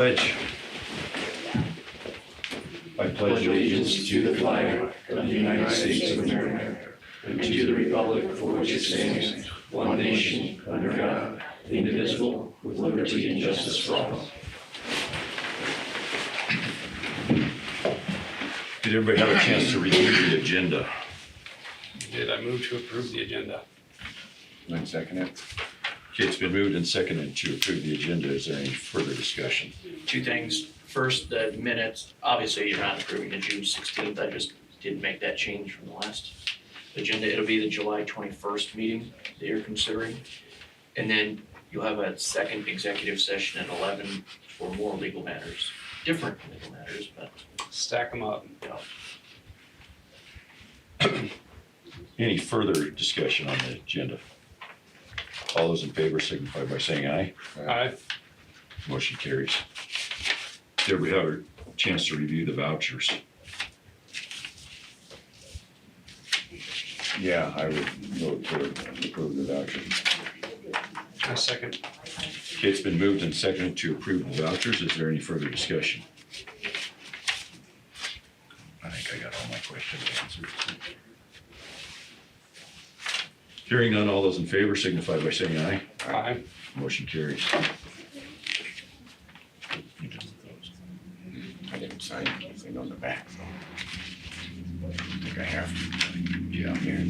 Pledge. I pledge allegiance to the flag of the United States of America and to the republic for which it stands, one nation, under God, indivisible, with liberty and justice for all. Did everybody have a chance to review the agenda? Did I move to approve the agenda? One second it. Okay, it's been moved and seconded to approve the agenda. Is there any further discussion? Two things. First, the minutes, obviously you're not approving the June 16th. I just didn't make that change from the last agenda. It'll be the July 21st meeting that you're considering. And then you'll have a second executive session at 11 for more legal matters, different legal matters, but Stack them up. Any further discussion on the agenda? All those in favor signify by saying aye. Aye. Motion carries. Did everybody have a chance to review the vouchers? Yeah, I would vote to approve the voucher. A second. Okay, it's been moved and seconded to approve the vouchers. Is there any further discussion? I think I got all my questions answered. Hearing none, all those in favor signify by saying aye. Aye. Motion carries. I didn't sign anything on the back, so I think I have to. Yeah. Here.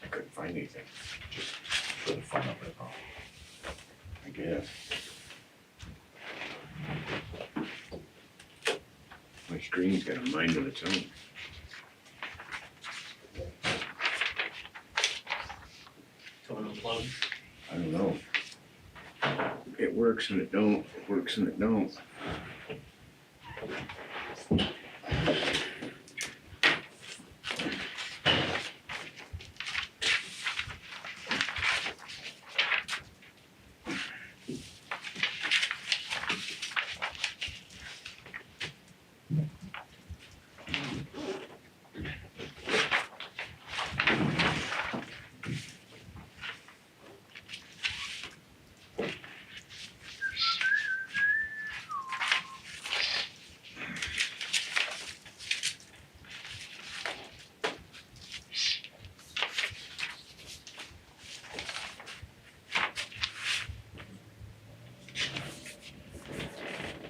I couldn't find anything, Just for the fun of it. I guess. My screen's got a mind of its own. going to unplug. I don't know. It works and it don't, it works and it don't.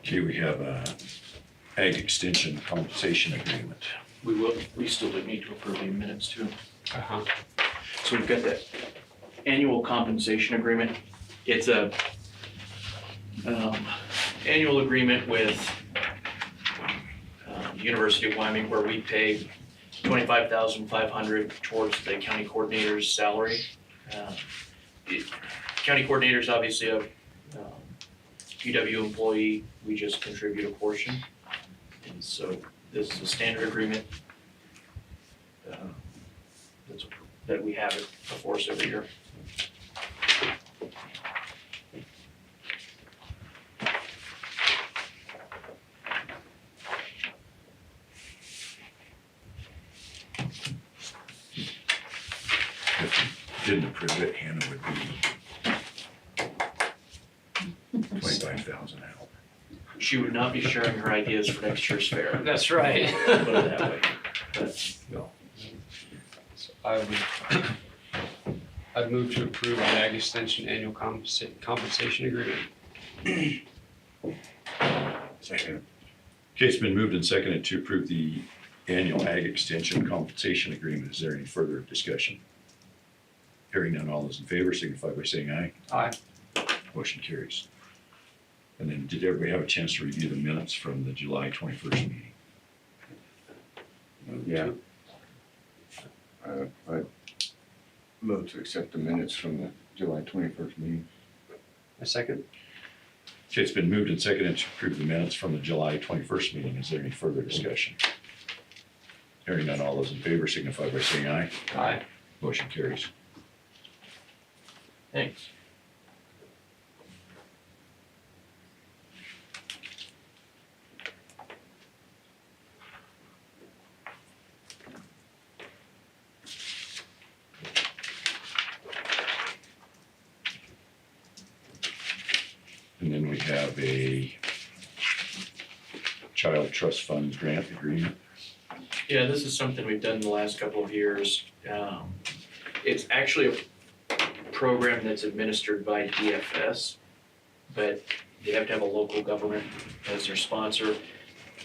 Okay, we have a ag extension compensation agreement. We still do need to approve the minutes too. Uh-huh. So we've got that annual compensation agreement It's a annual agreement with University of Wyoming where we pay $25,500 towards the county coordinator's salary. County coordinator's obviously a UW employee, we just contribute a portion. And so this is a standard agreement that we have before us every year. If we didn't approve it, Hannah would be 25,000 out. She would not be sharing her ideas for next year's fair. That's right. Put it that way. But So I'd move to approve the Ag Extension Annual Compensation Agreement. Second. Okay, it's been moved and seconded to approve the annual Ag Extension Compensation Agreement. Is there any further discussion? Hearing none, all those in favor signify by saying aye. Aye. Motion carries. And then did everybody have a chance to review the minutes from the July 21st meeting? Yeah. I move to accept the minutes from the July 21st meeting. A second? Okay, it's been moved and seconded to approve the minutes from the July 21st meeting. Is there any further discussion? Hearing none, all those in favor signify by saying aye. Aye. Motion carries. thanks. And then we have a Child Trust Fund grant agreement. Yeah, this is something we've done in the last couple of years. It's actually a program that's administered by DFS, but they have to have a local government as their sponsor.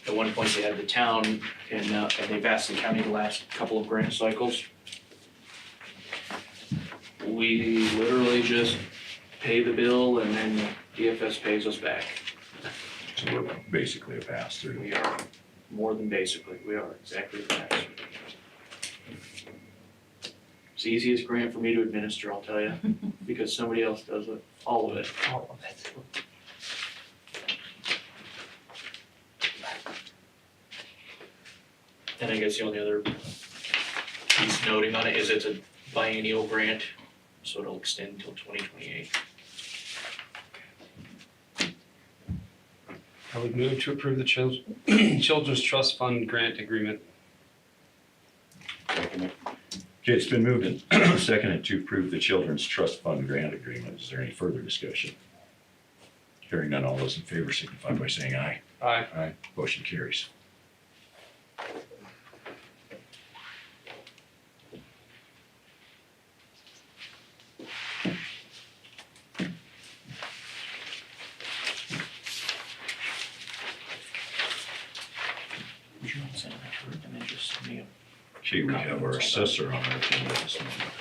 At one point, they had the town, and they've asked the county the last couple of grant cycles. We literally just pay the bill, and then DFS pays us back. So we're basically a pass-through. We are more than basically, we are exactly that. It's the easiest grant for me to administer, I'll tell you, because somebody else does it, all of it. All of it. And I guess the only other piece noting on it is it's a biennial grant, so it'll extend until 2028. I would move to approve the Children's Trust Fund Grant Agreement. Second it. Okay, it's been moved and seconded to approve the Children's Trust Fund grant agreement. Is there any further discussion? Hearing none, all those in favor signify by saying aye. Aye. Aye. Motion carries. Would you want to send that to her and then just send me a Okay, we have our assessor on our agenda this morning.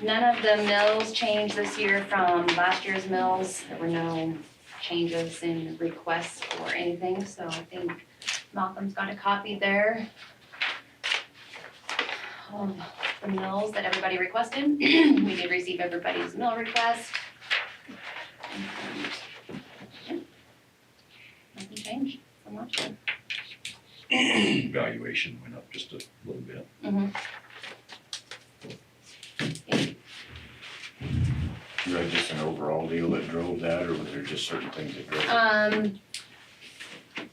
None of the mills changed this year from last year's mills. There were no changes in requests or anything, so I think Malcolm's got a copy there of the mills that everybody requested. We did receive everybody's mill request. And, yeah, nothing changed from last year. Valuation went up just a little bit. Was that just an overall deal that drove that, or was there just certain things that drove it?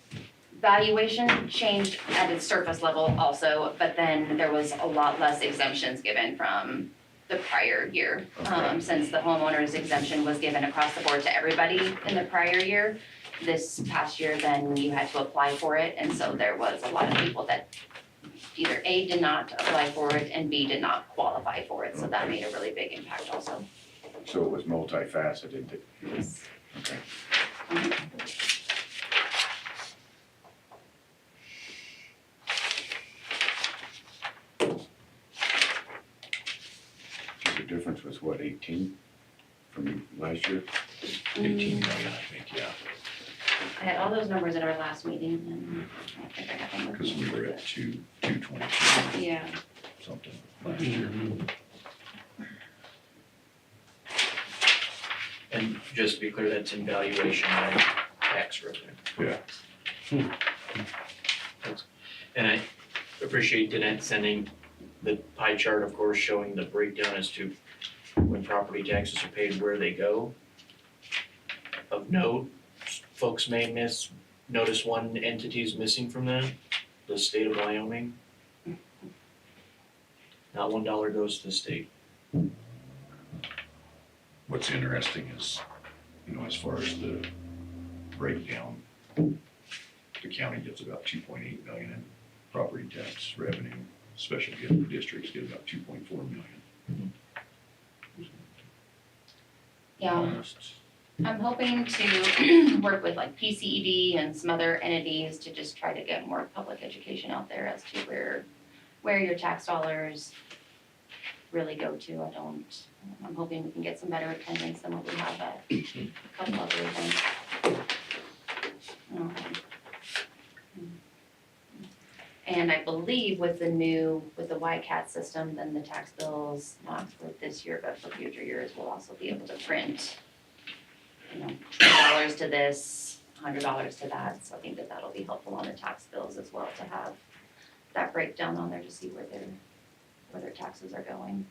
Valuation changed at its surface level also, but then there was a lot less exemptions given from the prior year. Okay. Since the homeowner's exemption was given across the board to everybody in the prior year, this past year, then you had to apply for it, and so there was a lot of people that either A, did not apply for it, and B, did not qualify for it, so that Okay. made a really big impact also. So it was multifaceted. Yes. Okay. difference was what, 18 from last year? 18 million, I think, yeah, I had all those numbers at our last meeting and I don't think I got them with because me. we were at 222 Yeah, something last year. And just to be clear, that's in valuation, not tax revenue. Yeah. And I appreciate Danette sending the pie chart, of course, showing the breakdown as to when property taxes are paid, where they go. Of note, folks may notice one entity is missing from that, the state of Wyoming. Not $1 goes to the state. What's interesting is, as far as the breakdown, the county gets about 2.8 million in property tax revenue, special gift districts get about 2.4 million. yeah. I'm hoping to work with like PCED and some other entities to just try to get more public education out there as to where your tax dollars really go to. I'm hoping we can get some better attendance than what we have at a couple other events. And I believe with the YCAT system, then the tax bills, not for this year, but for future years, we'll also be able to print, $20 to this, $100 to that. So I think that'll be helpful on the tax bills as well, to have that breakdown on there to see where their taxes are going.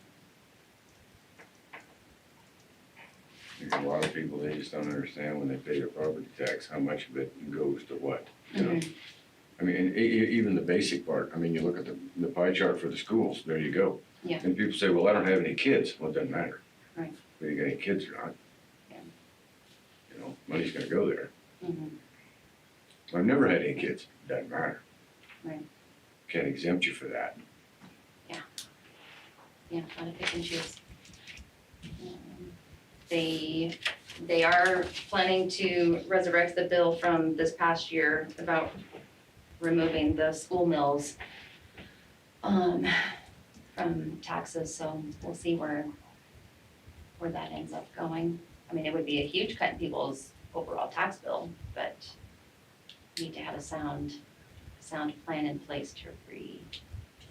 There's a lot of people, they just don't understand when they pay their property tax, how much of it goes to what, you know? I mean, and even the basic part, I mean, you look at the pie chart for the schools, there you go. Yeah. And people say, well, I don't have any kids, well, it doesn't matter. Right. Whether you got any kids or not. Yeah. Money's gonna go there. Mhm. I've never had any kids, doesn't matter. Right. Can't exempt you for that. Yeah, gotta pick and choose. They are planning to resurrect the bill from this past year about removing the school mills from taxes, so we'll see where that ends up going. I mean, it would be a huge cut in people's overall tax bill, but we need to have a sound plan in place to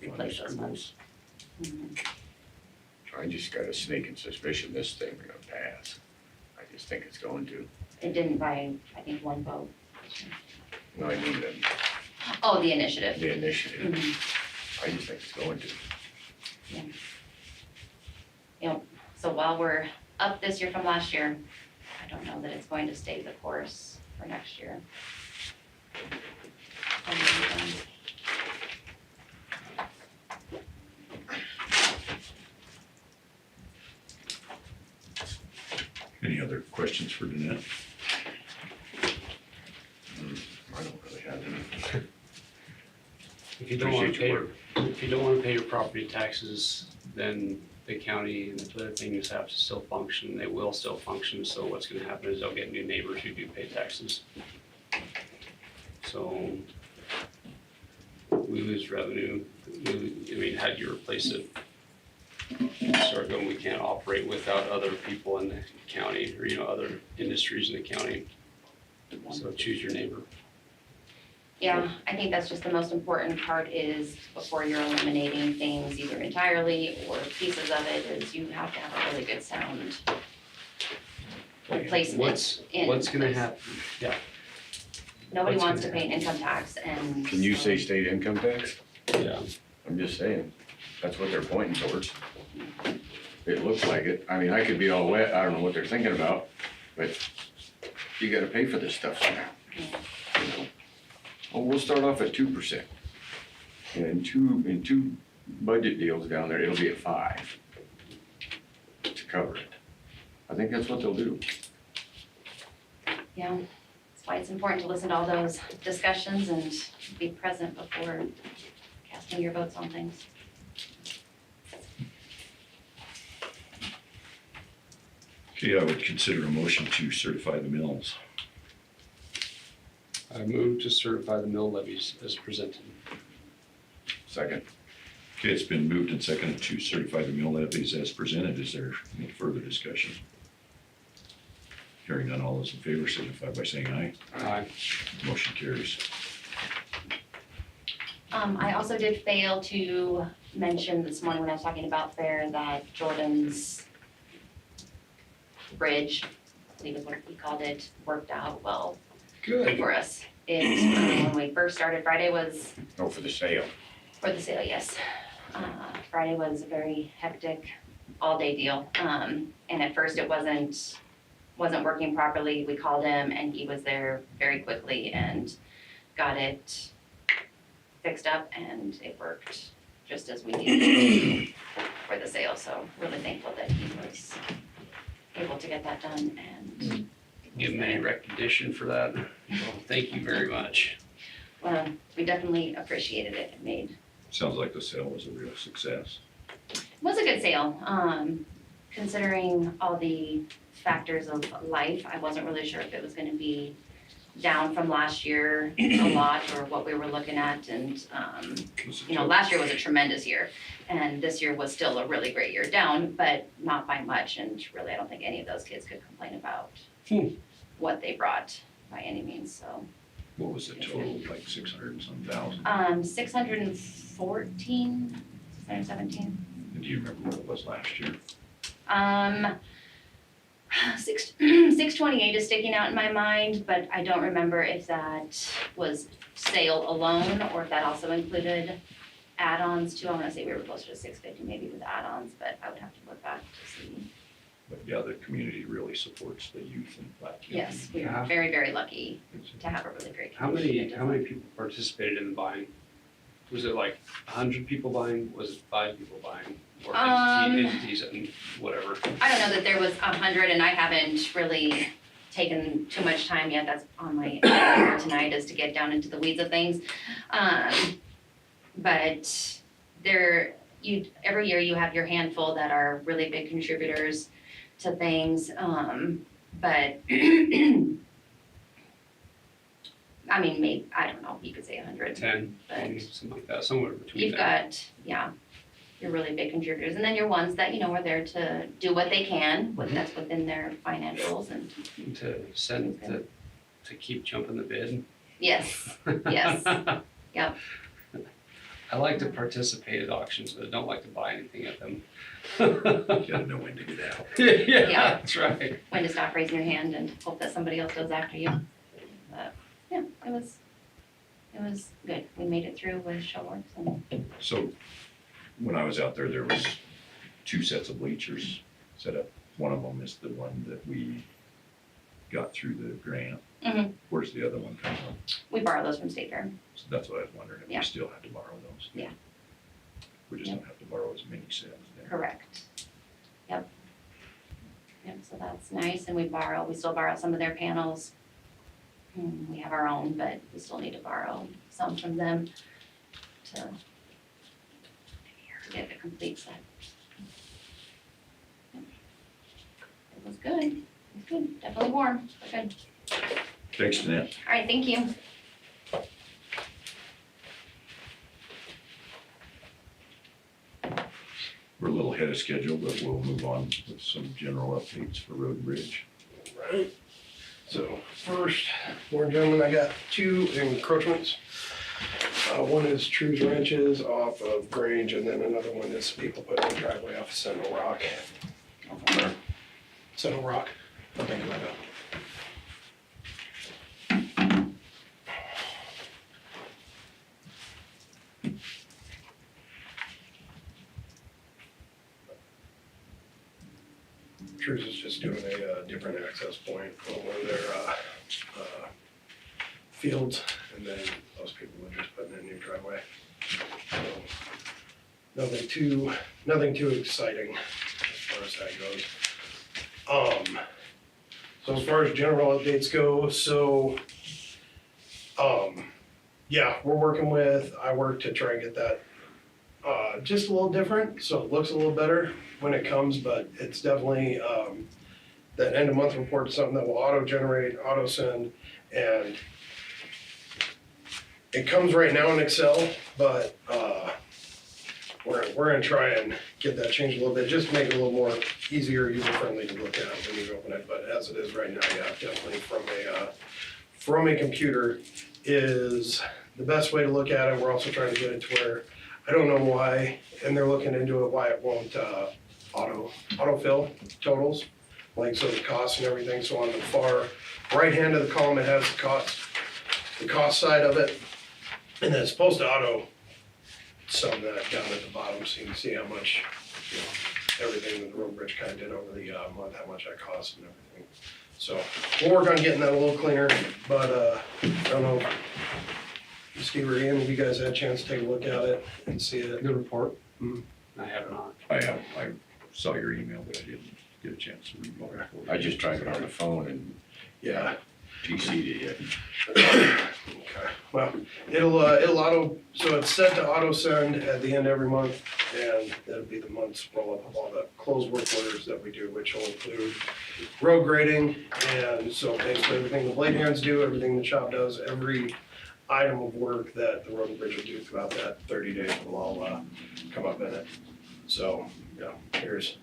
replace those funds. Mhm. I just got a sneaking suspicion this thing's gonna pass. I just think it's going to. It didn't by, I think, one vote. No, I mean Oh, the initiative. the initiative. Mhm. I just think it's going to. So while we're up this year from last year, I don't know that it's going to stay the course for next year. Any other questions for Danette? I don't really have any. If you don't wanna Appreciate your pay your property taxes, then the county and the other things have to still function, they will still function, so what's gonna happen is they'll get new neighbors who do pay taxes. So we lose revenue, how do you replace it? Start going, we can't operate without other people in the county, or, other industries in the county, so choose your neighbor. Yeah, I think that's just the most important part is before you're eliminating things either entirely or pieces of it, is you have to have a really good sound placement in What's gonna place. happen, yeah. Nobody what's wants to gonna pay an income tax and. Can you say state income tax? Yeah, I'm just saying, that's what they're pointing towards. It looks like it. I mean, I could be all wet, I don't know what they're thinking about, but you gotta pay for this stuff somehow. Well, we'll start off at 2%. And in two budget deals down there, it'll be at 5 to cover it. I think that's what they'll do. Yeah, that's why it's important to listen to all those discussions and be present before casting your votes on things. Okay, I would consider a motion to certify the mills. I move to certify the mill levies as presented. Second. Okay, it's been moved and seconded to certify the mill levies as presented. Is there any further discussion? Hearing none, all those in favor signify by saying aye. Aye. Motion carries. I also did fail to mention this morning when I was talking about fair that Jordan's bridge, I believe is what he called it, worked out well for us. When we first started, Friday was Oh, for the sale. for the sale, yes. Friday was a very hectic, all-day deal. And at first it wasn't working properly. We called him and he was there very quickly and got it fixed up and it worked just as we needed it to for the sale. So really thankful that he was able to get that done and Give him any recognition for that. Well, thank you very much. we definitely appreciated it. It made Sounds like the sale was a real success. It was a good sale, considering all the factors of life. I wasn't really sure if it was gonna be down from last year a lot or what we were looking at. And, last year was a tremendous year and this year was still a really great year, down, but not by much. And really, I don't think any of those kids could complain about what they brought by any means, so. What was the total, like 600 and some thousand? 614, 617. And do you remember what it was last year? 628 is sticking out in my mind, but I don't remember if that was sale alone or if that also included add-ons too. I wanna say we were closer to 650 maybe with add-ons, but I would have to look back to see. But yeah, the community really supports the youth in Platte County. Yes, we Yeah. are very, very lucky to have a really great How community. many people participated in the buying? Was it like 100 people buying? Was it 5 people buying? Or entities and whatever? I don't know that there was 100 and I haven't really taken too much time yet. That's on my agenda tonight, is to get down into the weeds of things. But every year you have your handful that are really big contributors to things, but I mean, maybe, I don't know, you could say 100. 10, But 20, something like that, somewhere between You've that. got, your really big contributors, and then your ones that, are there to do what they can, that's within their financials and, To keep jumping the bid. yes, yes. Yep. I like to participate at auctions, but I don't like to buy anything at them. You gotta know when to get out. Yeah. That's right. When to stop raising your hand and hope that somebody else goes after you. But, yeah, it was good. We made it through with Showworks and, So when I was out there, there was 2 sets of bleachers set up. One of them is the one that we got through the grant. Mhm. Where's the other one come from? we borrow those from State Fair. So that's what I was wondering, if we Yeah. still have to borrow those. Yeah. We just Yep. don't have to borrow as many sets then. Correct. Yep, so that's nice, and we still borrow some of their panels. We have our own, but we still need to borrow some from them to get the complete set. It was good, definitely warm, but good. Thanks, Danette. All right, thank you. We're a little ahead of schedule, but we'll move on with some general updates for Road and Bridge. Right. So first, more gentlemen, I got 2 encroachments. One is True's Ranches off of Grange, and then another one is people putting a driveway off of Sentinel Rock. Sentinel Rock, I'm thinking about that. True's is just doing a different access point on one of their fields, and then those people were just putting in a new driveway. So, nothing too exciting as far as that goes. So as far as general updates go, yeah, I work to try and get that just a little different, so it looks a little better when it comes, but it's definitely, that end of month report is something that will auto-generate, auto-send, and it comes right now in Excel, but we're gonna try and get that changed a little bit, just to make it a little more easier, user-friendly to look at when you open it, but as it is right now, yeah, definitely from a computer is the best way to look at it. We're also trying to get it to where, I don't know why, and they're looking into it, why it won't, autofill totals, like, so the costs and everything, so on the far right hand of the column, it has the cost side of it, and then it's supposed to auto sum that down at the bottom, so you can see how much, you know, everything that the road bridge kind of did over the month, how much that cost and everything. So we'll work on getting that a little cleaner, but I don't know, Steve or Ian, have you guys had a chance to take a look at it and see it? Good report. I have not. I saw your email, but I didn't get a chance to read it. I just tried it on the phone and Yeah. PC'd it yet. Okay, well, it'll auto, so it's set to auto send at the end of every month, and that'll be the month's roll up of all the closed work orders that we do, which will include road grading, and so basically everything the blade hands do, everything the shop does, every item of work that the road and bridge will do throughout that 30 days will all come up in it. So, yeah, here's.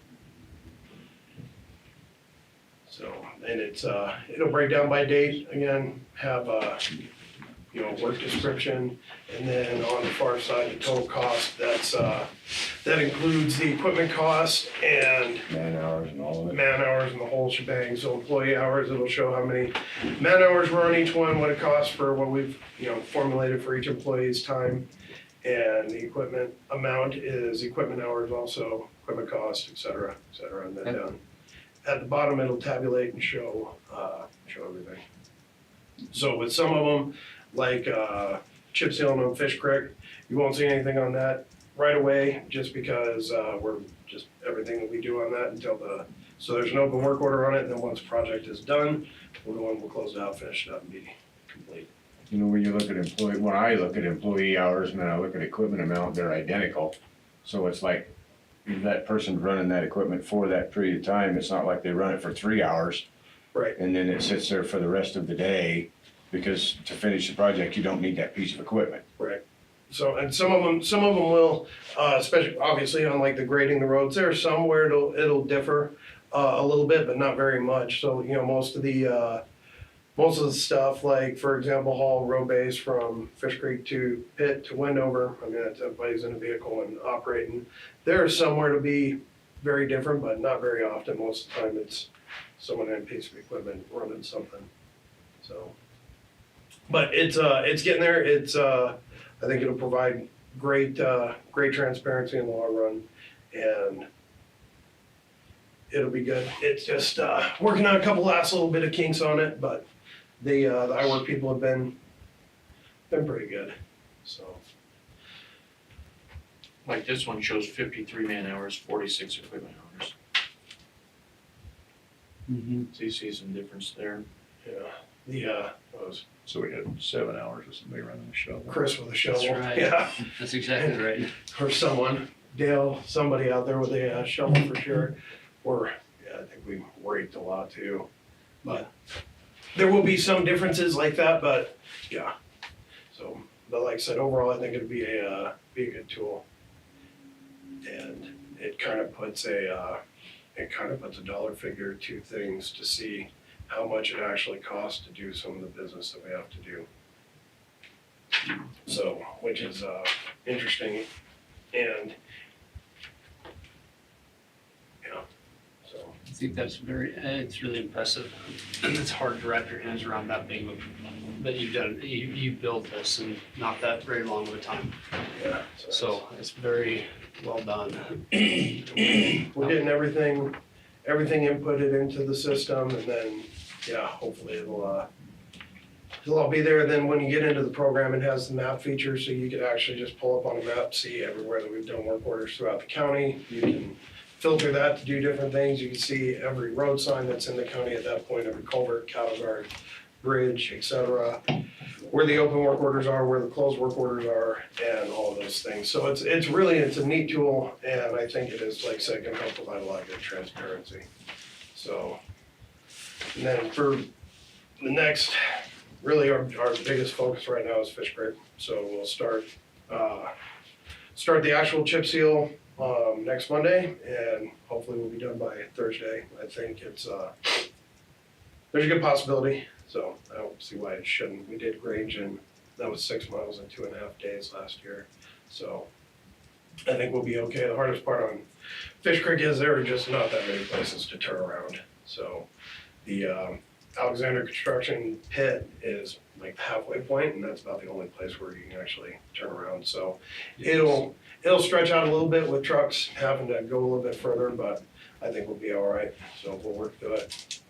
So, and it's, it'll break down by date, again, have, you know, work description, and then on the far side, the total cost, that includes the equipment cost and Man hours and all of it. man hours and the whole shebang, so employee hours, it'll show how many man hours were on each one, what it costs for what we've, you know, formulated for each employee's time. And the equipment amount is equipment hours also, equipment cost, et cetera, and then at the bottom, it'll tabulate and show everything. So with some of them, like chip sealing on Fish Creek, you won't see anything on that right away, just because we're just everything that we do on that so there's an open work order on it, and then once the project is done, we'll go in, we'll close it out, finish it up, and be complete. You know, when you look at when I look at employee hours and then I look at equipment amount, they're identical. So it's like, that person's running that equipment for that period of time, it's not like they run it for 3 hours. Right. And then it sits there for the rest of the day, because to finish the project, you don't need that piece of equipment. Right. So, and some of them will, especially obviously on like the grading the roads, there are some where it'll differ a little bit, but not very much. So, you know, most of the stuff, like for example, haul road base from Fish Creek to Pitt to Wendover, I mean, that's everybody's in a vehicle and operating. There are somewhere to be very different, but not very often. Most of the time it's someone in a piece of equipment running something, so. But it's getting there. I think it'll provide great transparency in the long run, and it'll be good. It's just, working on a couple last little bit of kinks on it, but the iWork people have been pretty good, so. Like this one shows 53 man hours, 46 equipment hours. So you see some difference there. Yeah, those So we had 7 hours with somebody running the shovel. Chris with a shovel. That's right. Yeah, That's exactly right. or someone, Dale, somebody out there with a shovel for sure. Or, yeah, I think we raked a lot too. But there will be some differences like that, but yeah. So, but like I said, overall, I think it'd be a good tool. And it kind of puts a dollar figure to things to see how much it actually costs to do some of the business that we have to do. So, which is interesting, and yeah, so. I think that's it's really impressive. It's hard to wrap your hands around that big of, but you've done, you built this in not that very long of a time. Yeah. So it's very well done. We're getting everything inputted into the system, and then, yeah, hopefully it'll all be there. Then when you get into the program, it has the map feature, so you can actually just pull up on a map, see everywhere that we've done work orders throughout the county. You can filter that to do different things. You can see every road sign that's in the county at that point, every culvert, cattle guard, bridge, et cetera, where the open work orders are, where the closed work orders are, and all of those things. So it's a neat tool, and I think it is, like I said, gonna help provide a lot of good transparency. So, and then for the next, really our biggest focus right now is Fish Creek. So we'll start start the actual chip seal, next Monday, and hopefully we'll be done by Thursday. I think it's, there's a good possibility, so I don't see why it shouldn't. We did Grange, and that was 6 miles in 2.5 days last year, so I think we'll be okay. The hardest part on Fish Creek is there are just not that many places to turn around. So the Alexander Construction pit is like the halfway point, and that's about the only place where you can actually turn around. So it'll stretch out a little bit with trucks having to go a little bit further, but I think we'll be all right. So we'll work through it.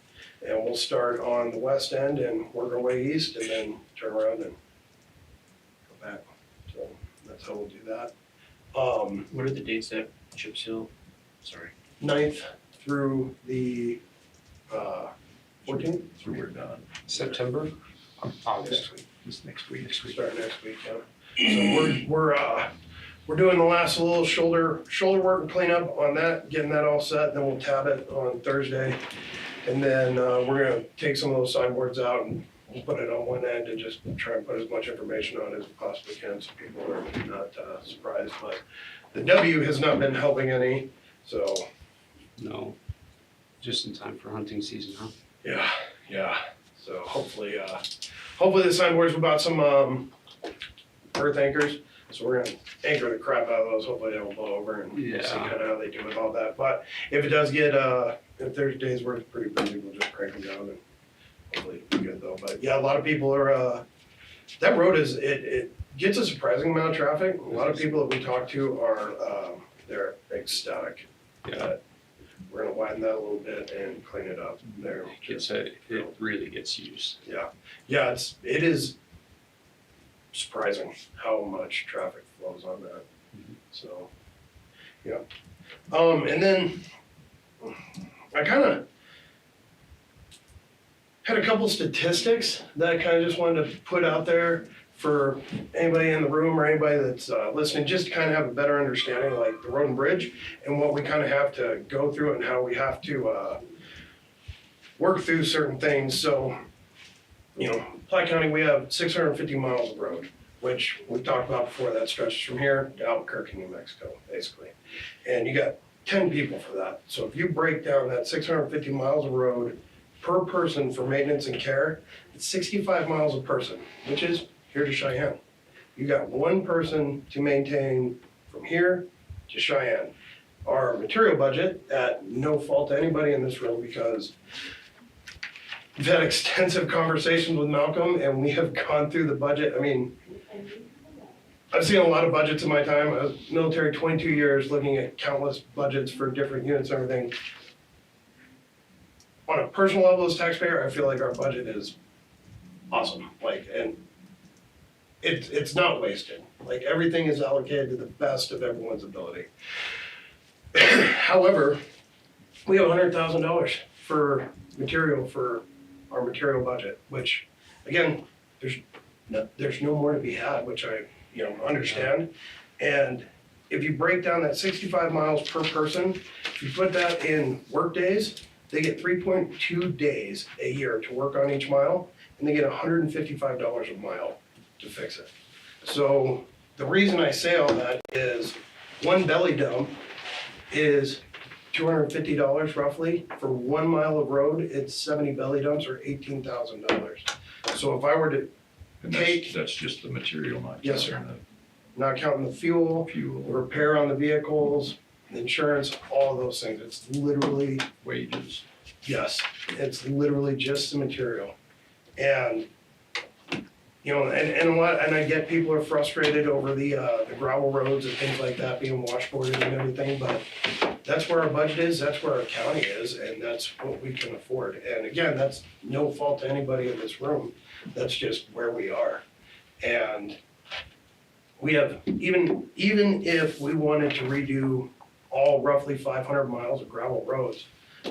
And we'll start on the west end and work our way east and then turn around and go back. So that's how we'll do that. What are the dates that chip seal? Sorry. 9th through the 14th. So we're done. September? August. Next week. This next week. Start next week, yeah. So we're doing the last little shoulder work and cleanup on that, getting that all set, then we'll tab it on Thursday. And then we're gonna take some of those sideboards out and we'll put it on one end and just try and put as much information on it as we possibly can so people are not surprised. But the W has not been helping any, so No, just in time for hunting season, huh? yeah. So hopefully the signboards, we bought some earth anchors, so we're gonna anchor the crap out of those. Hopefully they don't blow over and see Yeah. kind of how they do with all that. But if it does get, if there's days where it's pretty busy, we'll just crank them down and hopefully it'll be good though. But yeah, a lot of people are, that road is, it gets a surprising amount of traffic. A lot of people that we talk to are, they're ecstatic. Yeah. that We're gonna widen that a little bit and clean it up there. It really gets used. Yeah, it is surprising how much traffic flows on that. Mhm. So, yeah. And then I kind of had a couple statistics that I kind of just wanted to put out there for anybody in the room or anybody that's listening, just to kind of have a better understanding, like the road and bridge and what we kind of have to go through and how we have to work through certain things. So, Platte County, we have 650 miles of road, which we've talked about before. That stretches from here to Albuquerque, New Mexico, basically. And you got 10 people for that. So if you break down that 650 miles of road per person for maintenance and care, it's 65 miles a person, which is here to Cheyenne. You got one person to maintain from here to Cheyenne. Our material budget, at no fault to anybody in this room, because we've had extensive conversations with Malcolm and we have gone through the budget. I mean, I've seen a lot of budgets in my time. I was military 22 years, looking at countless budgets for different units and everything. On a personal level as a taxpayer, I feel like our budget is awesome. And it's not wasted. Like, everything is allocated to the best of everyone's ability. However, we have $100,000 for material for our material budget, which, again, there's no more to be had, which I understand. And if you break down that 65 miles per person, if you put that in work days, they get 3.2 days a year to work on each mile, and they get $155 a mile to fix it. So the reason I say all that is one belly dump is $250 roughly. For 1 mile of road, it's 70 belly dumps or $18,000. So if I were to And that's just the material, not Yes, sir. counting not counting the fuel, the fuel, repair on the vehicles, insurance, all of those things, it's literally, wages. yes, it's literally just the material. And, and I get people are frustrated over the gravel roads and things like that being washboarded and everything, but that's where our budget is, that's where our county is, and that's what we can afford. And again, that's no fault to anybody in this room, that's just where we are. And we have, even if we wanted to redo all roughly 500 miles of gravel roads,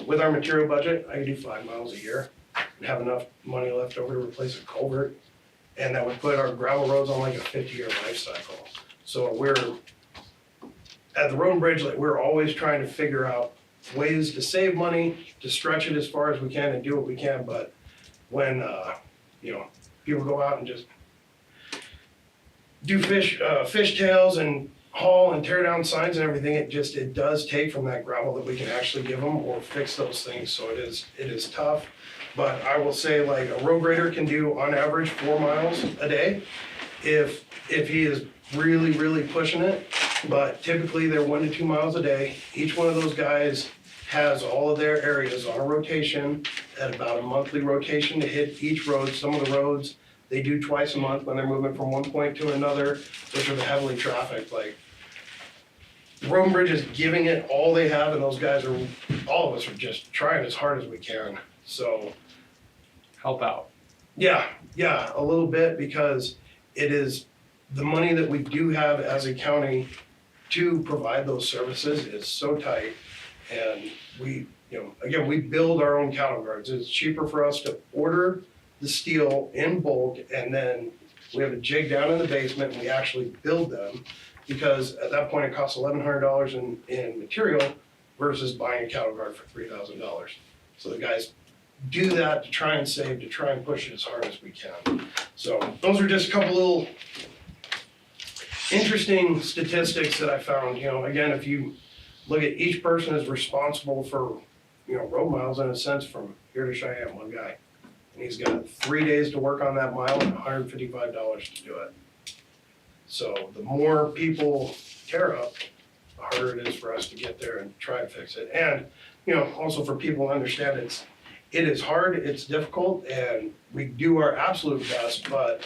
with our material budget, I could do 5 miles a year and have enough money left over to replace a culvert. And that would put our gravel roads on like a 50-year life cycle. So we're, at the road and bridge, like, we're always trying to figure out ways to save money, to stretch it as far as we can and do what we can. But when, people go out and just do fish tails and haul and tear down signs and everything, it does take from that gravel that we can actually give them or fix those things, so it is tough. But I will say, like, a road grader can do on average 4 miles a day if he is really, really pushing it. But typically they're 1 to 2 miles a day. Each one of those guys has all of their areas on a rotation at about a monthly rotation to hit each road. Some of the roads they do twice a month when they're moving from one point to another, which are the heavily trafficked. Like, Road and Bridge is giving it all they have, and those guys are, all of us are just trying as hard as we can. So, Help out. yeah, a little bit, because it is, the money that we do have as a county to provide those services is so tight. And we, again, we build our own cattle guards. It's cheaper for us to order the steel in bulk, and then we have a jig down in the basement and we actually build them, because at that point it costs $1,100 in material versus buying a cattle guard for $3,000. So the guys do that to try and save, to try and push it as hard as we can. So those are just a couple little interesting statistics that I found. Again, if you look at each person is responsible for, road miles in a sense from here to Cheyenne, one guy. And he's got 3 days to work on that mile and $155 to do it. So the more people tear up, the harder it is for us to get there and try to fix it. And, also for people to understand it is hard, it's difficult, and we do our absolute best, but,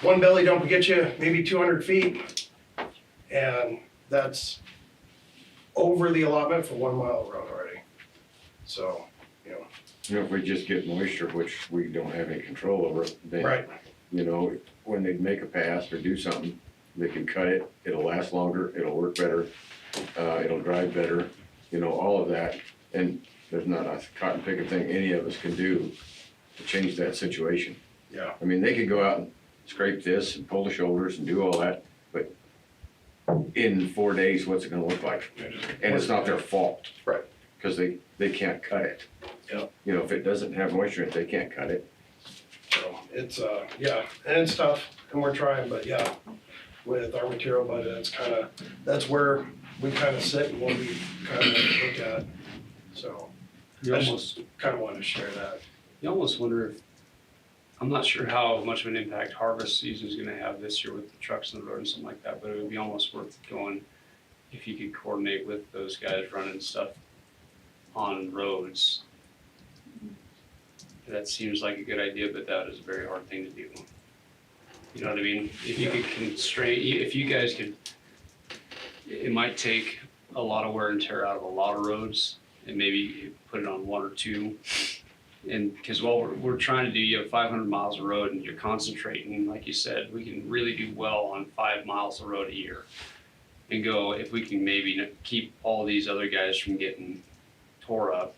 one belly dump will get you maybe 200 feet, and that's over the allotment for 1 mile of road already. So, If we just get moisture, which we don't have any control over, then, right, when they make a pass or do something, they can cut it, it'll last longer, it'll work better, it'll drive better, all of that. And there's not a cotton picking thing any of us can do to change that situation. yeah, I mean, they could go out and scrape this and pull the shoulders and do all that, but in 4 days, what's it gonna look like? And it's not their fault. Right. Cause they can't cut it. Yep. If it doesn't have moisture in it, they can't cut it. so it's, and it's tough, and we're trying, but yeah, with our material budget, that's where we kinda sit and what we kinda look at, so. You I just almost, kinda wanted to share that. you almost wonder if, I'm not sure how much of an impact harvest season is gonna have this year with the trucks on the road and something like that, but it would be almost worth going if you could coordinate with those guys running stuff on roads. That seems like a good idea, but that is a very hard thing to do. You know what I mean? If you could constrain, if you guys could, it might take a lot of wear and tear out of a lot of roads and maybe put it on 1 or 2. And because while we're trying to do, you have 500 miles of road and you're concentrating, like you said, we can really do well on 5 miles of road a year. And go, if we can maybe keep all these other guys from getting tore up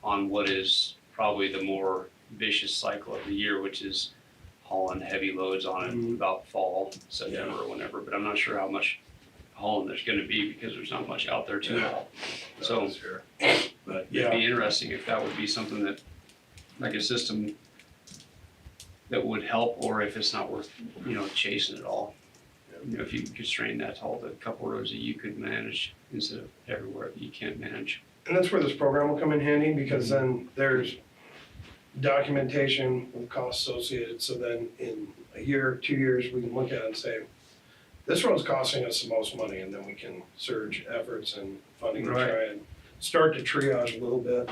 on what is probably the more vicious cycle of the year, which is hauling heavy loads on it about fall, September or whenever, but I'm not sure how much hauling there's gonna be because there's not much out there to haul. So, But it'd yeah, be interesting if that would be something that, like a system that would help, or if it's not worth, chasing it all. If you could constrain that to all the couple roads that you could manage instead of everywhere that you can't manage. and that's where this program will come in handy, because then there's documentation with costs associated, so then in a year, 2 years, we can look at it and say, this road's costing us the most money, and then we can surge efforts and funding to Right. try and start to triage a little bit.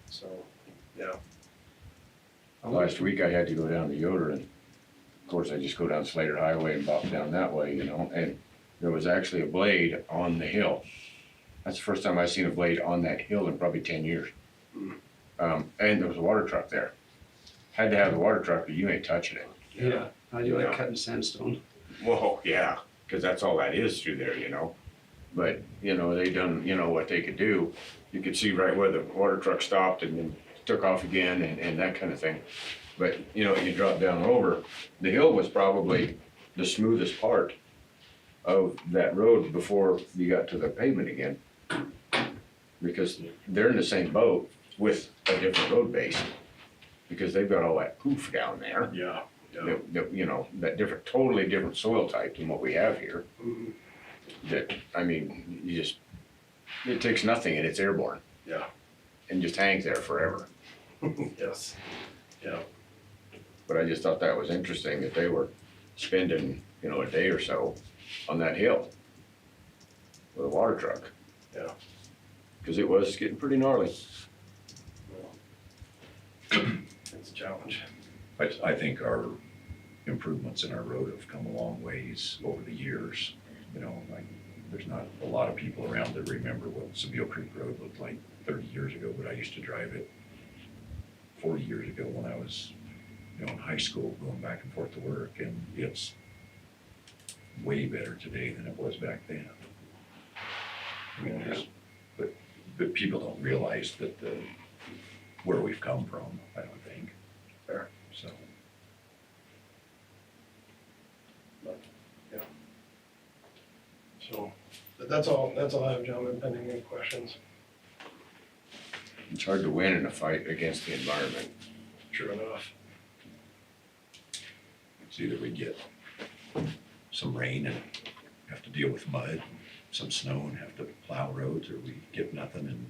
So, yeah, Last week I had to go down to Yoder, and of course I just go down Slater Highway and bop down that way, and there was actually a blade on the hill. That's the first time I've seen a blade on that hill in probably 10 years. And there was a water truck there. Had to have the water truck, but you ain't touching it. Yeah. I do like Yeah. cutting sandstone. Whoa, yeah, cause that's all that is through there, But, they done, what they could do. You could see right where the water truck stopped and then took off again and that kind of thing. But, you drop down over, the hill was probably the smoothest part of that road before you got to the pavement again. Because they're in the same boat with a different road base. Because they've got all that poof down there. yeah, Yeah. you know, that different, totally different soil type than what we have here. Mhm. That, I mean, you just, it takes nothing and it's airborne. Yeah. And just hangs there forever. Yes, yeah, But I just thought that was interesting that they were spending, you know, a day or so on that hill with a water truck. Yeah. Cause it was getting pretty gnarly. it's a challenge. I think our improvements in our road have come a long ways over the years. You know, like, there's not a lot of people around that remember what Seville Creek Road looked like 30 years ago, but I used to drive it 40 years ago when I was, you know, in high school, going back and forth to work, and it's way better today than it was back then. I mean, but people don't realize that where we've come from, I don't think. Fair. So. So, but that's all I have, gentlemen, pending any questions. It's hard to win in a fight against the environment. True enough. It's either we get some rain and have to deal with mud, some snow and have to plow roads, or we get nothing and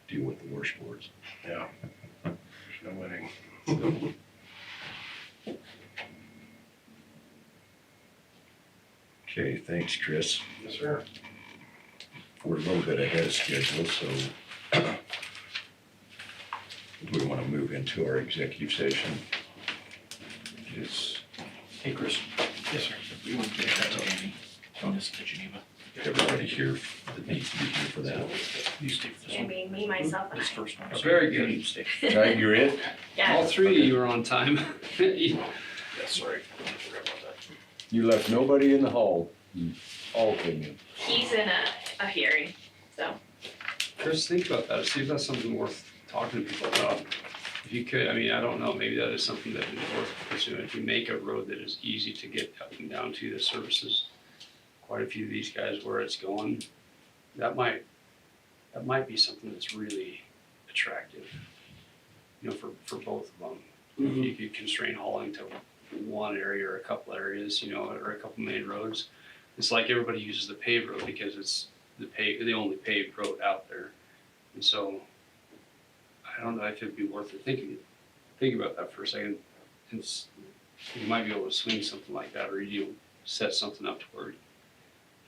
deal with the washboards. Yeah. There's no winning. Okay, thanks, Chris. Yes, sir. We're a little bit ahead of schedule, so we want to move into our executive session. Is Hey, Chris, Yes, sir. we want to get that to Andy on this to Geneva. everybody here that needs to be here for that? You stay for this I one. mean, me, myself, and This I. first one. Very good. You stay. Tag, you're it? All Yeah, three of you are on time. Yeah, sorry. Forgot about that. You left nobody in the hall. You all came in. he's in a hearing, so. Chris, think about that, see if that's something worth talking to people about. If you could, I mean, I don't know, maybe that is something that is worth pursuing. If you make a road that is easy to get up and down to, that services quite a few of these guys where it's going, that might be something that's really attractive, you know, for both of them. If you could constrain hauling to one area or a couple areas, you know, or a couple main roads. It's like everybody uses the paved road because it's the only paved road out there. And so, I don't know if it'd be worth it think about that for a second. You might be able to swing something like that, or you set something up to where you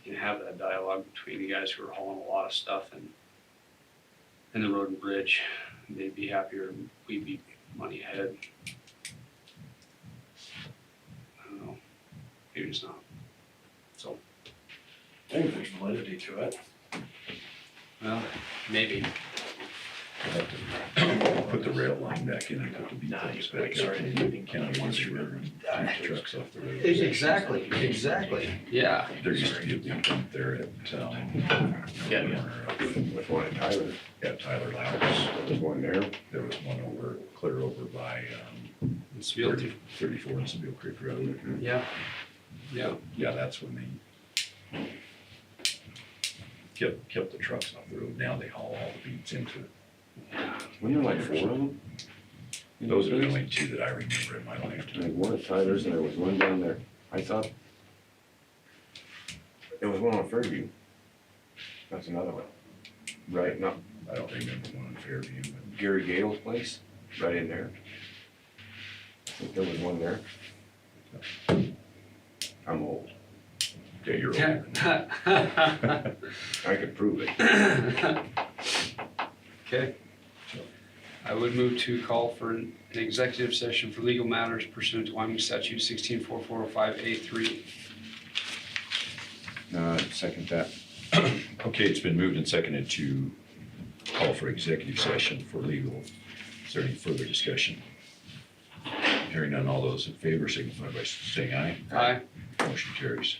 can have that dialogue between the guys who are hauling a lot of stuff and the road and bridge. They'd be happier, and we'd be money ahead. I don't know, maybe it's not. So, I think there's validity to it. well, maybe. We'll have to put the rail line back in and put the beat Nah, pumps you're back sorry. up in Union County once a year and keep the trucks off the road. Exactly. Yeah. There used to be a beat pump there at, Yeah. With one at Tyler. at Tyler House. There's one there. There was one clear over by, It's real. 34 in Seville Creek Road. Yeah. Yeah. Yeah, that's when they kept the trucks off the road. Now they haul all the beats into it. Wasn't there like 4 of them? Those are the only two that I remember in my lifetime. Like one at Tyler's and there was one down there. I thought there was one on Fairview. That's another one. Right, not I don't remember one in Fairview, but Gary Gale's place, right in there. I think there was one there. I'm old. yeah, you're older than I could prove it. Okay. I would move to call for an executive session for legal matters pursuant to Wyoming statute 164405A3. Second that. Okay, it's been moved and seconded to call for executive session for legal. Is there any further discussion? Hearing none, all those in favor signify by saying aye. Aye. Motion carries.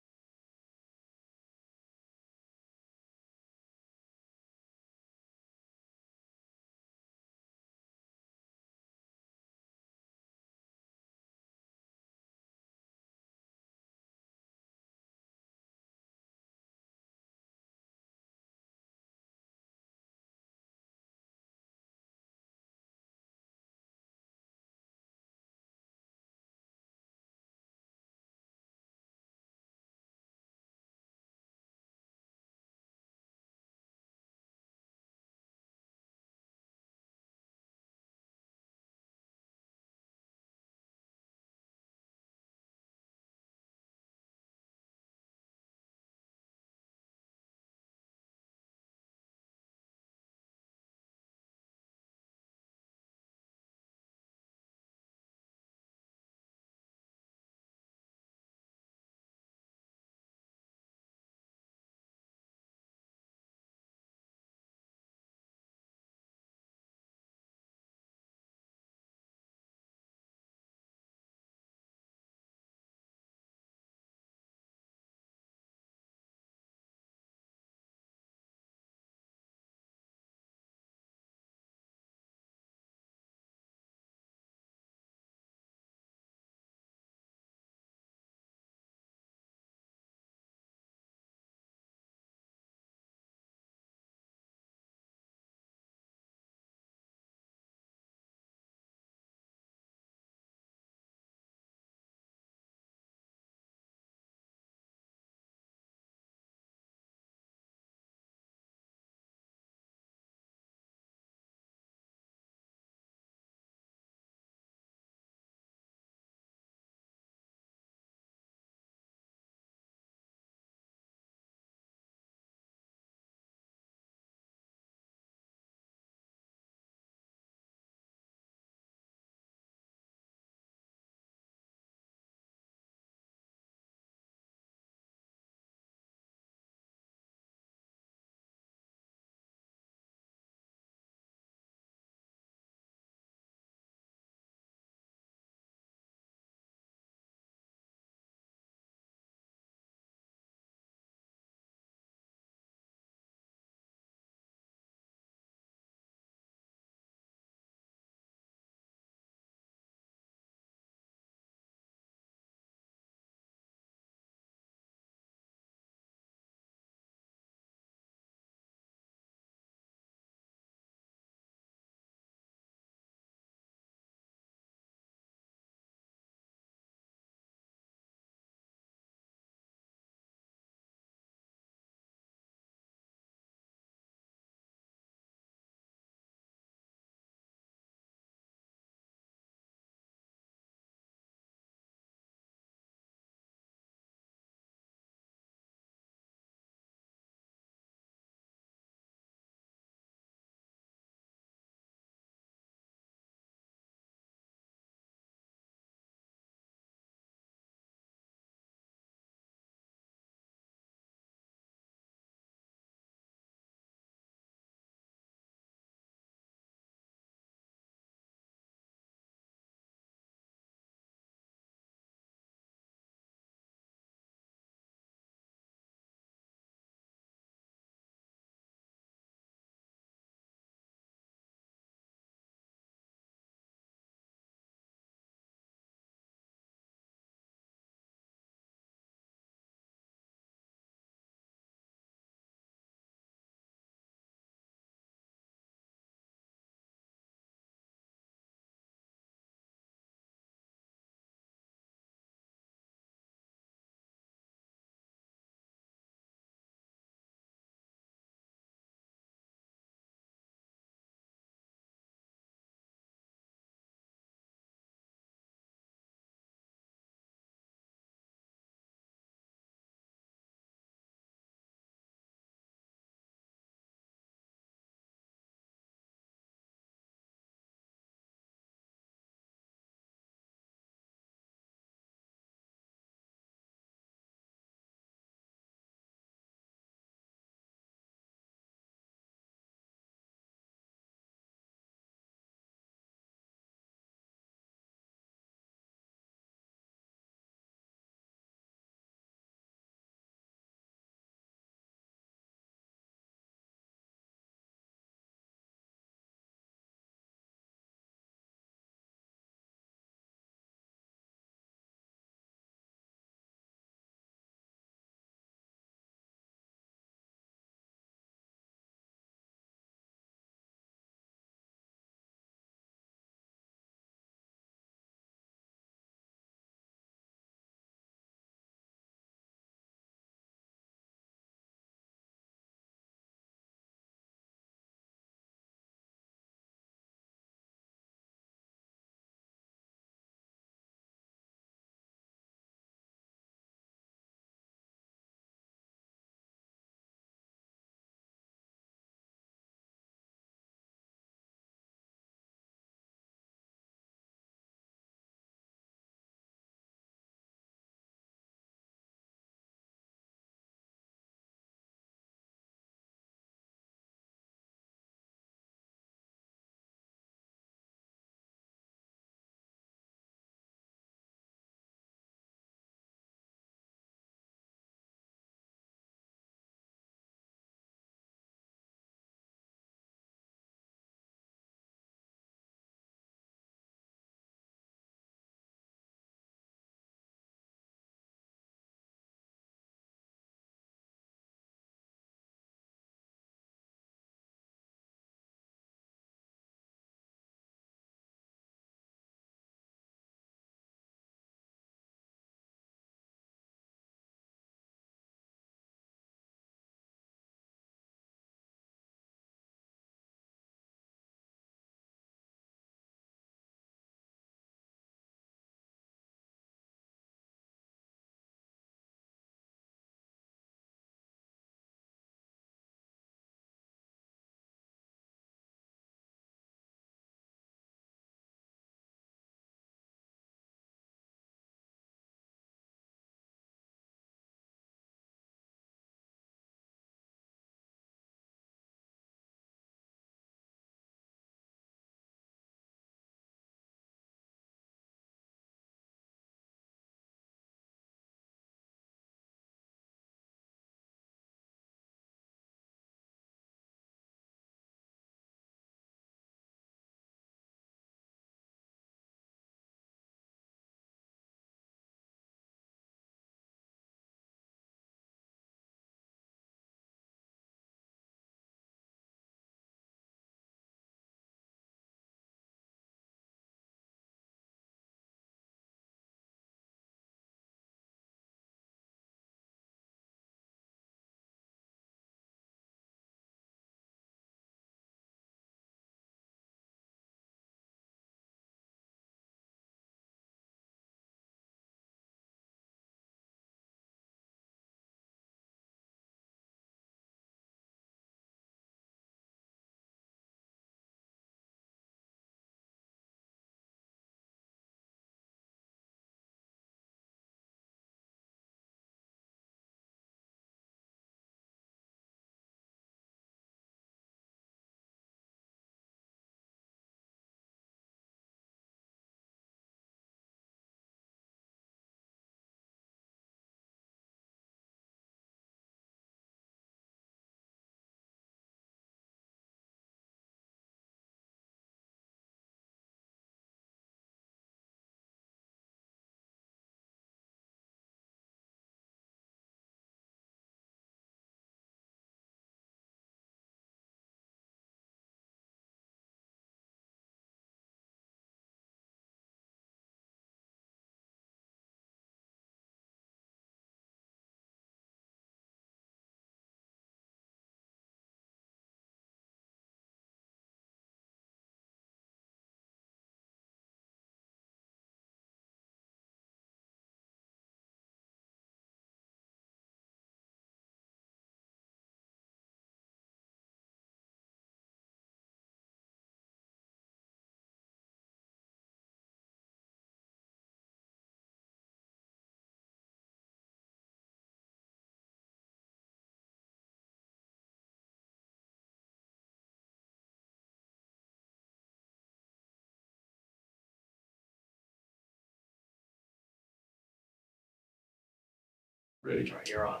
Ready? All right, you're on.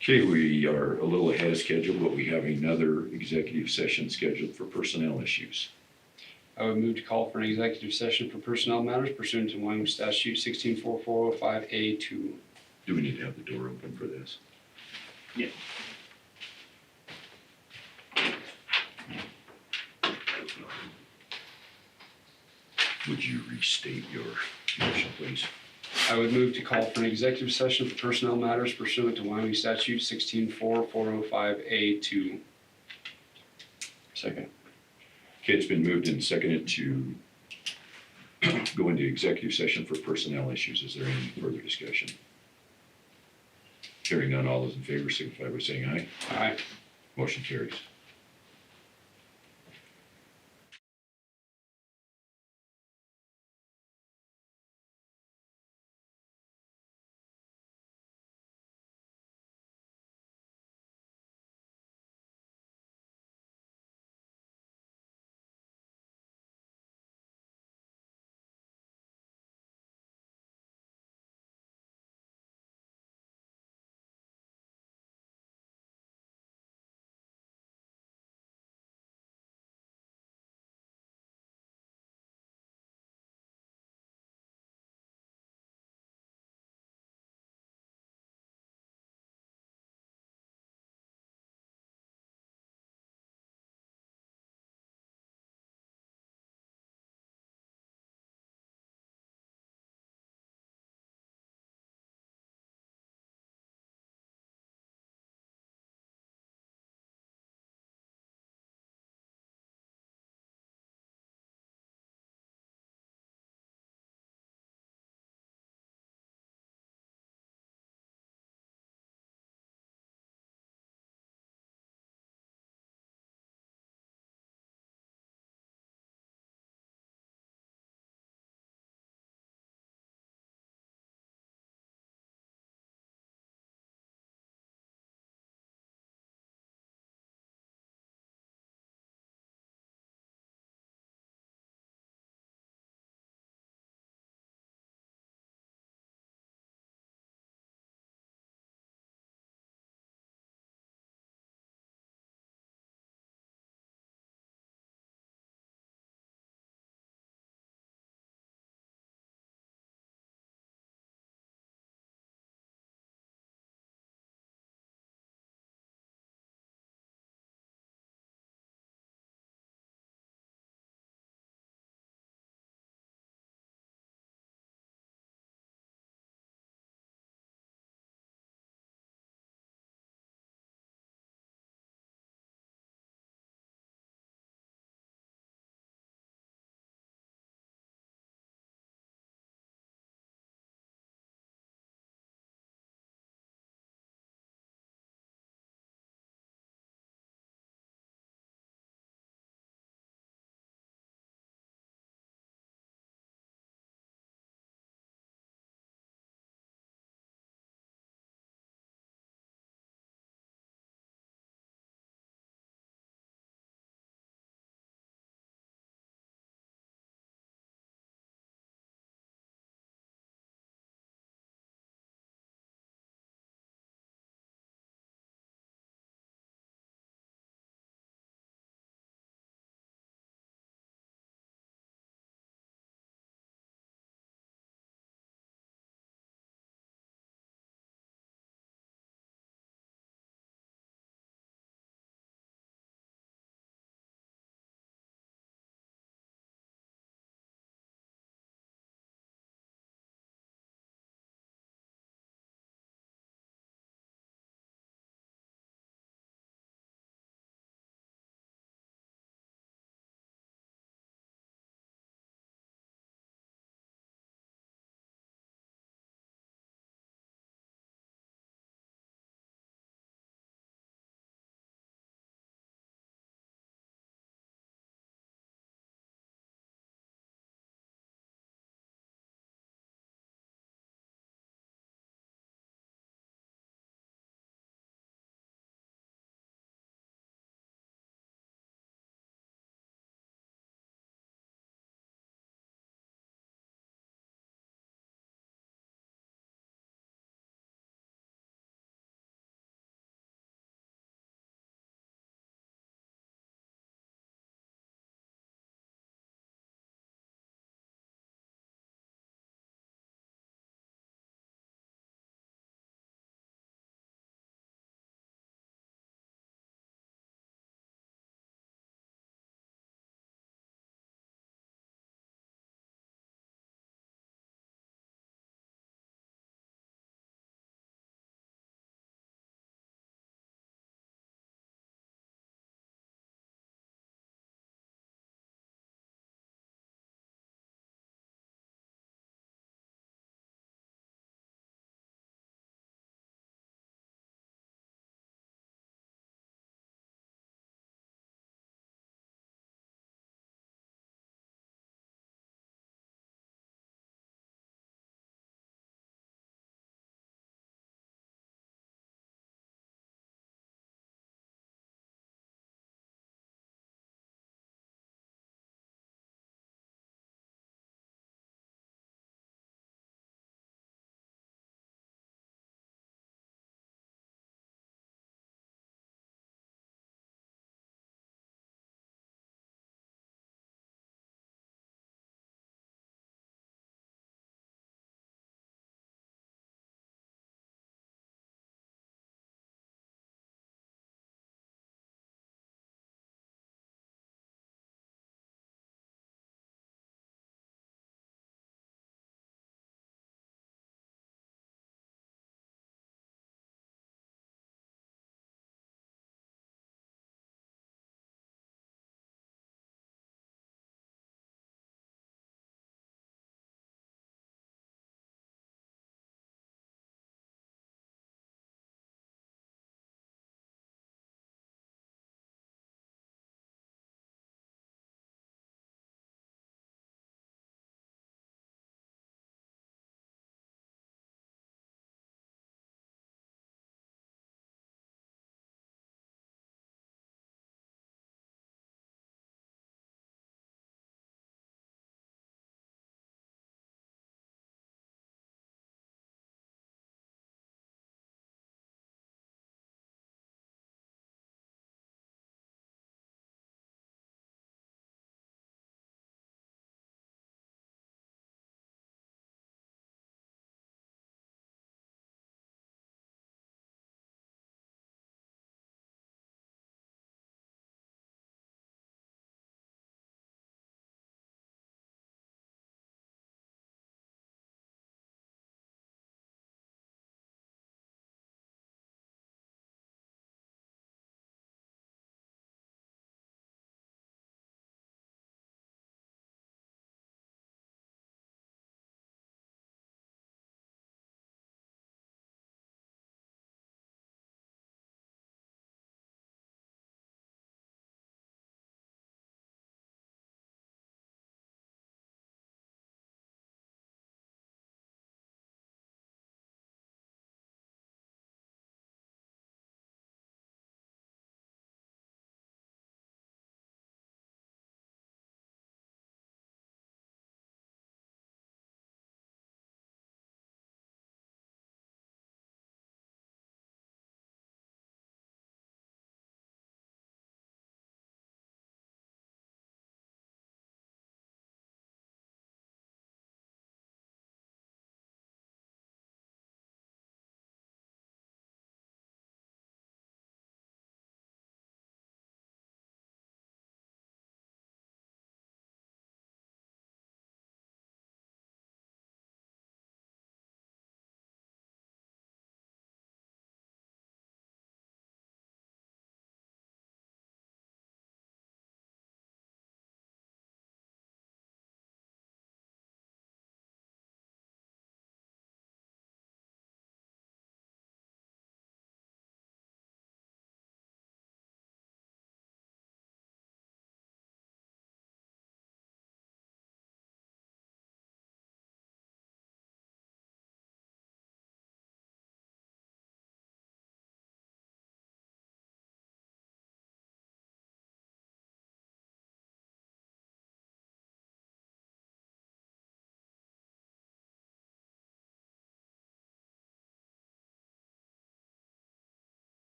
Okay, we are a little ahead of schedule, but we have another executive session scheduled for personnel issues. I would move to call for an executive session for personnel matters pursuant to Wyoming Statute 164405A2. Do we need to have the door open for this? Yeah. Would you restate your motion, please? I would move to call for an executive session for personnel matters pursuant to Wyoming Statute 164405A2. Second. Okay, it's been moved and seconded to go into executive session for personnel issues. Is there any further discussion? Hearing none, all those in favor signify by saying aye. Aye. Motion carries.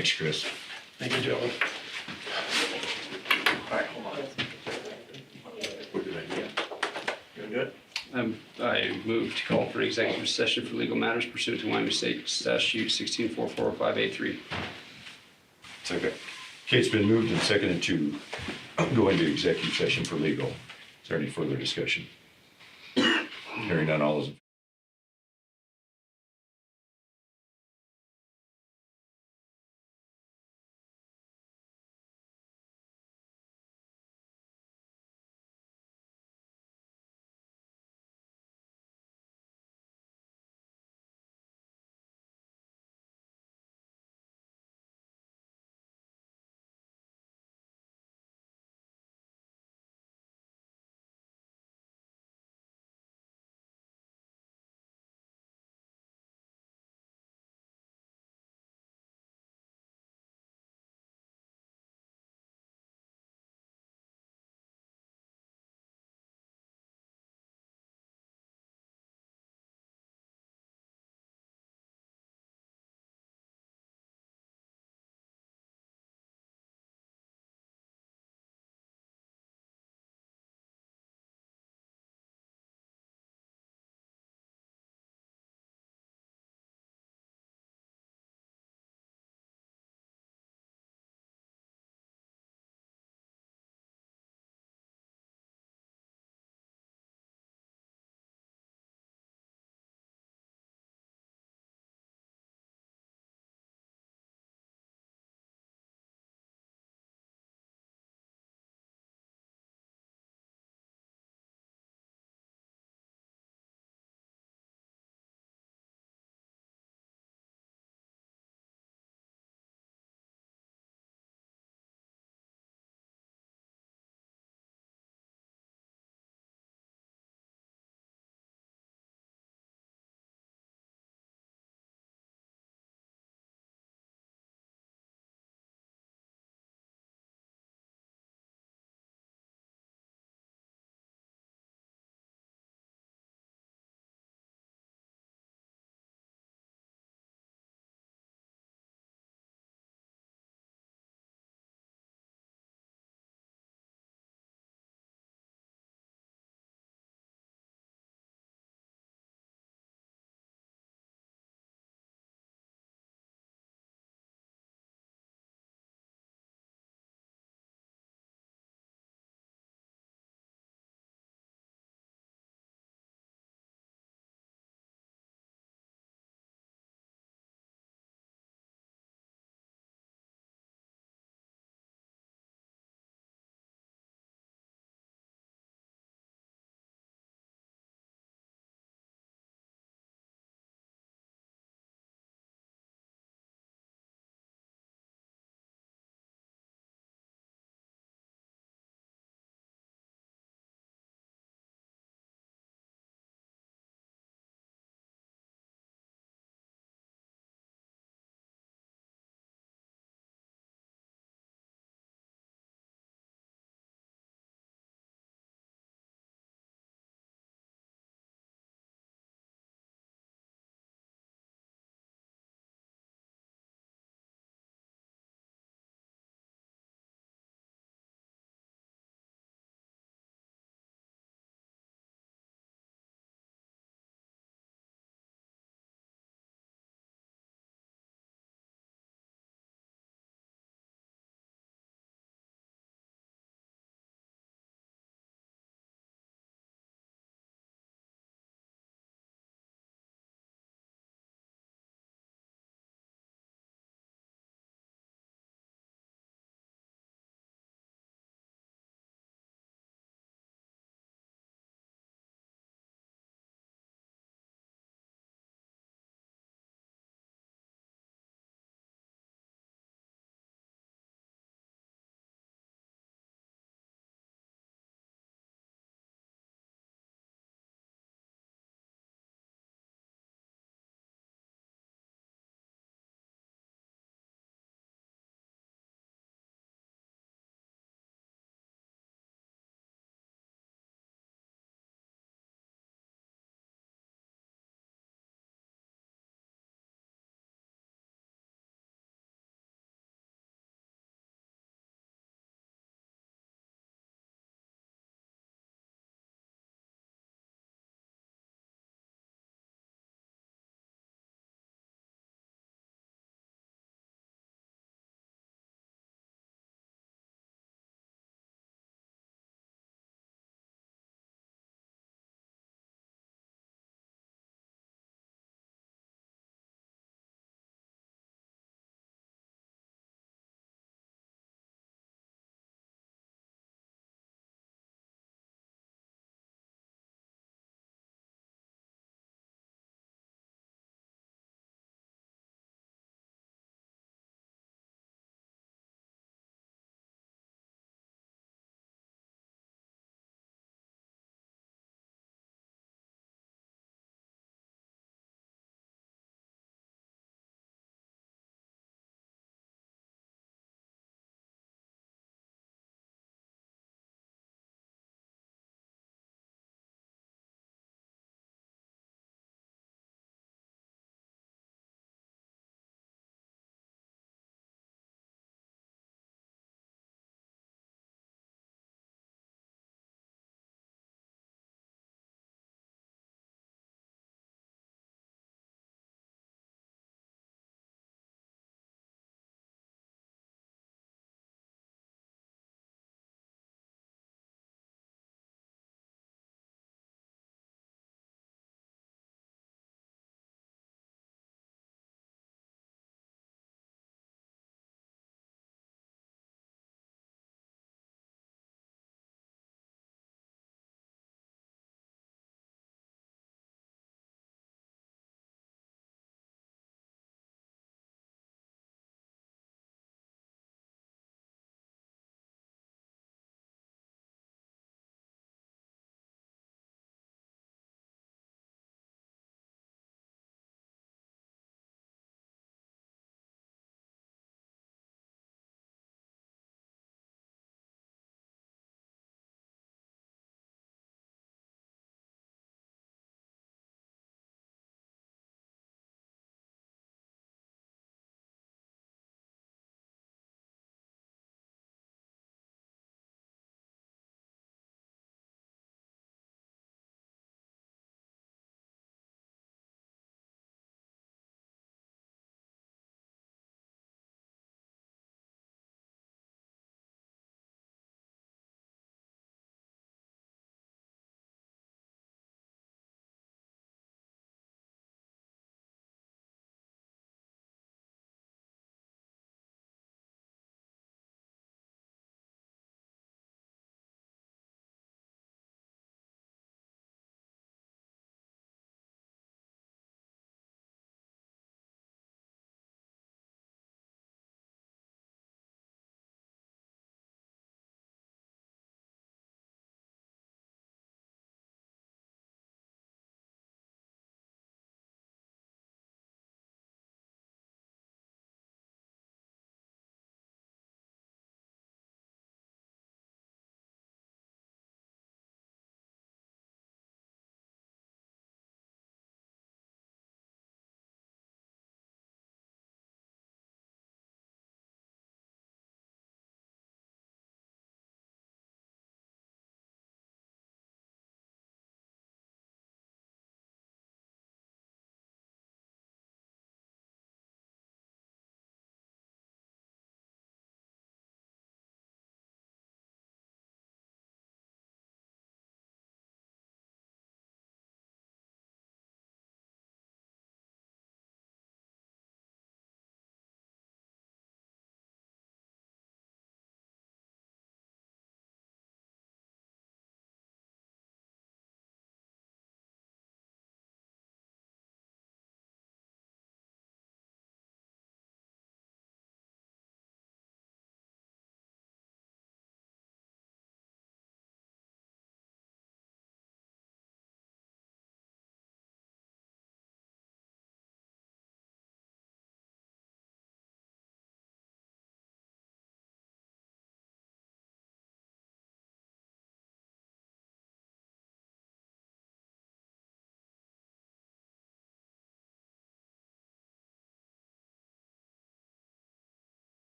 Thanks, Chris. Thank you, gentlemen. Alright, hold on. What did I do? You gonna do it? I move to call for an executive session for legal matters pursuant to Wyoming State Statute 164405A3. Second. Okay, it's been moved and seconded to go into executive session for legal. Is there any further discussion? Hearing none, all those in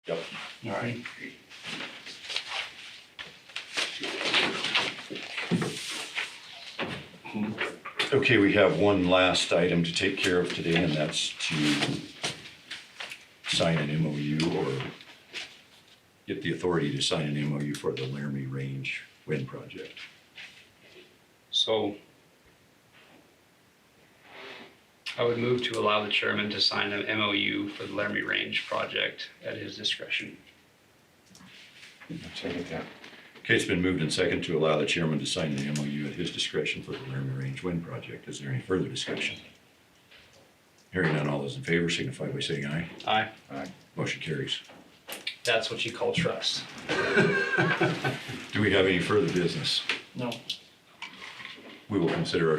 Yep. All right. Okay, we have one last item to take care of today, and that's to sign an MOU or get the authority to sign an MOU for the Laramie Range Wind Project. So I would move to allow the chairman to sign an MOU for the Laramie Range project at his discretion. Second that. Okay, it's been moved and second to allow the chairman to sign the MOU at his discretion for the Laramie Range Wind Project. Is there any further discussion? Hearing none, all those in favor signify by saying aye. Aye. Motion carries. That's what you call trust. Do we have any further business? No. We will consider